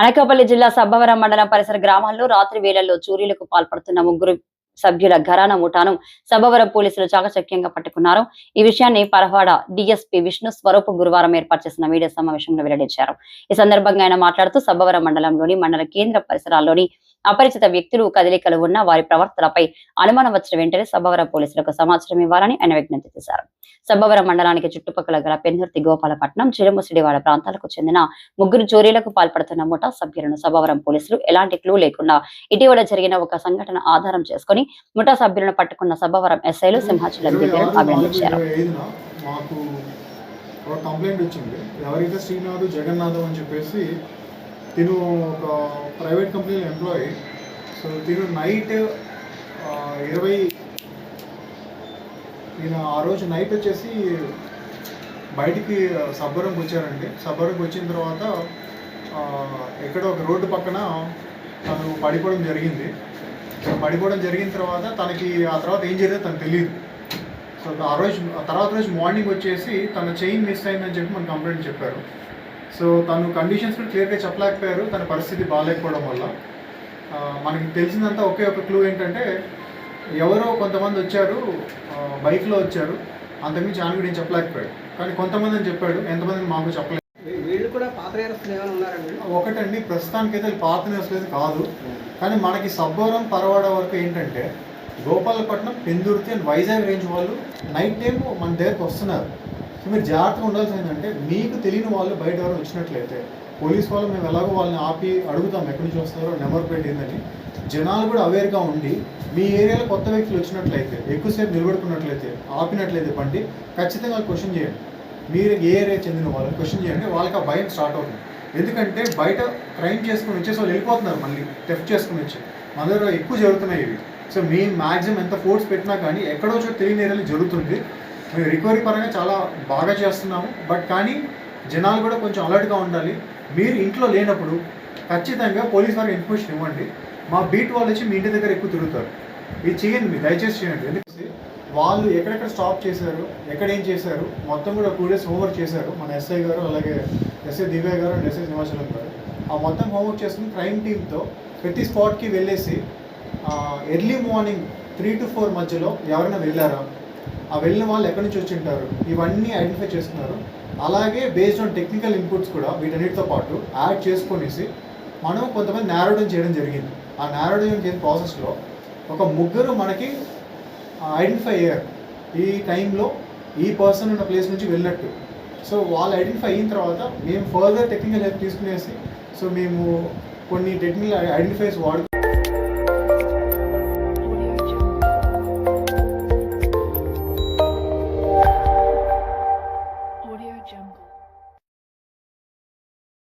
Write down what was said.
అనకాపల్లి జిల్లా సబ్బవరం మండలం పరిసర గ్రామాల్లో రాత్రి వేళల్లో చోరీలకు పాల్పడుతున్న ముగ్గురు సభ్యుల ఘరానా ముఠాను సబ్బవరం పోలీసులు చాకచక్యంగా పట్టుకున్నారు. ఈ విషయాన్ని పరవాడ డీఎస్పీ విష్ణు స్వరూప్ గురువారం ఏర్పాటు చేసిన మీడియా సమావేశంలో వెల్లడించారు. ఈ సందర్భంగా ఆయన మాట్లాడుతూ సబ్బవరం మండలంలోని మండల కేంద్ర పరిసరాల్లోని అపరిచిత వ్యక్తులు కదలికలు ఉన్న వారి ప్రవర్తనపై అనుమానం వచ్చిన వెంటనే సబ్బవరం పోలీసులకు సమాచారం ఇవ్వాలని ఆయన విజ్ఞప్తి చేశారు. సబ్బవరం మండలానికి చుట్టుపక్కల గల పెందుర్తి, గోపాలపట్నం, చిరుముసిడివాడ ప్రాంతాలకు చెందిన ముగ్గురు చోరీలకు పాల్పడుతున్న ముఠా సభ్యులను సబ్బవరం పోలీసులు ఎలాంటి క్లూ లేకుండా ఇటీవల జరిగిన ఒక సంఘటన ఆధారం చేసుకుని ముఠా సభ్యులను పట్టుకున్న సబ్బవరం ఎస్ఐలు సింహాచలం దివ్యను అభినందించారు. ఎవరైతే శ్రీనాథ్ జగన్నాథ్ అని చెప్పేసి తిను ఒక ప్రైవేట్ కంపెనీ ఎంప్లాయీ. సో తిను నైట్ 20 ఈయన ఆ రోజు నైట్ వచ్చేసి బయటికి సబ్బవరంకి వచ్చారండి. సబ్బవరంకి వచ్చిన తర్వాత ఎక్కడో ఒక రోడ్డు పక్కన తను పడిపోవడం జరిగింది. సో పడిపోవడం జరిగిన తర్వాత తనకి ఆ తర్వాత ఏం జరిగిందో తనకు తెలియదు. సో తర్వాత రోజు మార్నింగ్ వచ్చేసి తన చైన్ మిస్ అయిందని చెప్పి మనకు కంప్లైంట్ చెప్పారు. సో తను కండిషన్స్ కూడా క్లియర్గా చెప్పలేకపోయారు, తన పరిస్థితి బాగాలేకపోవడం వల్ల. మనకి తెలిసిందంతా ఒకే ఒక క్లూ ఏంటంటే ఎవరో కొంతమంది వచ్చారు, బైక్లో వచ్చారు, అంతకుమించి ఆయన కూడా ఏం చెప్పలేకపోయాడు. కానీ కొంతమంది అని చెప్పాడు, ఎంతమంది మాకు చెప్పలేదు. వీళ్ళు కూడా పాత నేరస్తులు ఉన్నారండి. ఒకటండి, ప్రస్తుతానికైతే పాత నేరస్తులు కాదు. కానీ మనకి సబ్బవరం పరవాడ వరకు ఏంటంటే గోపాలపట్నం, పెందుర్తి అండ్ వైజాగ్ రేంజ్ వాళ్ళు నైట్ టైం మన దగ్గరకు వస్తున్నారు. సో మీరు జాగ్రత్తగా ఉండాల్సింది ఏంటంటే మీకు తెలియని వాళ్ళు బయట ఎవరు వచ్చినట్లయితే పోలీస్ వాళ్ళు మేము ఎలాగో వాళ్ళని ఆపి అడుగుతాం ఎక్కడి నుంచి వస్తున్నారో, నెంబర్ ప్లేట్ ఏందని. జనాలు కూడా అవేర్గా ఉండి మీ ఏరియాలో కొత్త వ్యక్తులు వచ్చినట్లయితే, ఎక్కువసేపు నిలబడుకున్నట్లయితే, ఆపినట్లయితే బండి ఖచ్చితంగా క్వశ్చన్ చేయండి. మీరు ఏ ఏరియా చెందిన వాళ్ళని క్వశ్చన్ చేయండి. వాళ్ళకి ఆ భయం స్టార్ట్ అవుతుంది. ఎందుకంటే బయట క్రైమ్ చేసుకుని వచ్చేసి వాళ్ళు వెళ్ళిపోతున్నారు, మళ్ళీ టెఫ్ట్ చేసుకుని వచ్చి మన దగ్గర ఎక్కువ జరుగుతున్నాయి ఇవి. సో మేము మ్యాక్సిమం ఎంత ఫోర్స్ పెట్టినా కానీ ఎక్కడో చోట తెలియని ఏరియాలో జరుగుతుంది. మేము రికవరీ పరంగా చాలా బాగా చేస్తున్నాము. బట్ కానీ జనాలు కూడా కొంచెం అలర్ట్గా ఉండాలి. మీరు ఇంట్లో లేనప్పుడు ఖచ్చితంగా పోలీస్ వారికి ఇన్ఫర్మేషన్ ఇవ్వండి. మా బీట్ వాళ్ళు వచ్చి మీ ఇంటి దగ్గర ఎక్కువ తిరుగుతారు. ఇది చేయండి, మీరు దయచేసి చేయండి. ఎందుకంటే వాళ్ళు ఎక్కడెక్కడ స్టాప్ చేశారు, ఎక్కడేం చేశారు మొత్తం కూడా 2 days హోంవర్క్ చేశారు మన ఎస్ఐ గారు, అలాగే ఎస్ఐ దివ్య గారు అండ్ ఎస్ఐ సింహాచలం గారు. ఆ మొత్తం హోంవర్క్ చేసుకుని క్రైమ్ టీమ్తో ప్రతి స్పాట్కి వెళ్ళేసి ఎర్లీ మార్నింగ్ 3 to 4 మధ్యలో ఎవరైనా వెళ్ళారా, ఆ వెళ్ళిన వాళ్ళు ఎక్కడి నుంచి వచ్చి ఉంటారు, ఇవన్నీ ఐడెంటిఫై చేస్తున్నారు. అలాగే బేస్డ్ ఆన్ టెక్నికల్ ఇన్పుట్స్ కూడా వీటన్నిటితో పాటు యాడ్ చేసుకొనేసి మనం కొంతమంది నేరో డౌన్ చేయడం జరిగింది. ఆ నేరో డౌన్ చేసిన ప్రాసెస్లో ఒక ముగ్గురు మనకి ఐడెంటిఫై అయ్యారు. ఈ టైంలో ఈ పర్సన్ ఉన్న ప్లేస్ నుంచి వెళ్ళినట్టు. సో వాళ్ళు ఐడెంటిఫై అయిన తర్వాత మేము ఫర్దర్ టెక్నికల్ హెల్ప్ తీసుకునేసి సో మేము కొన్ని టెక్నికల్ ఐడెంటిఫైస్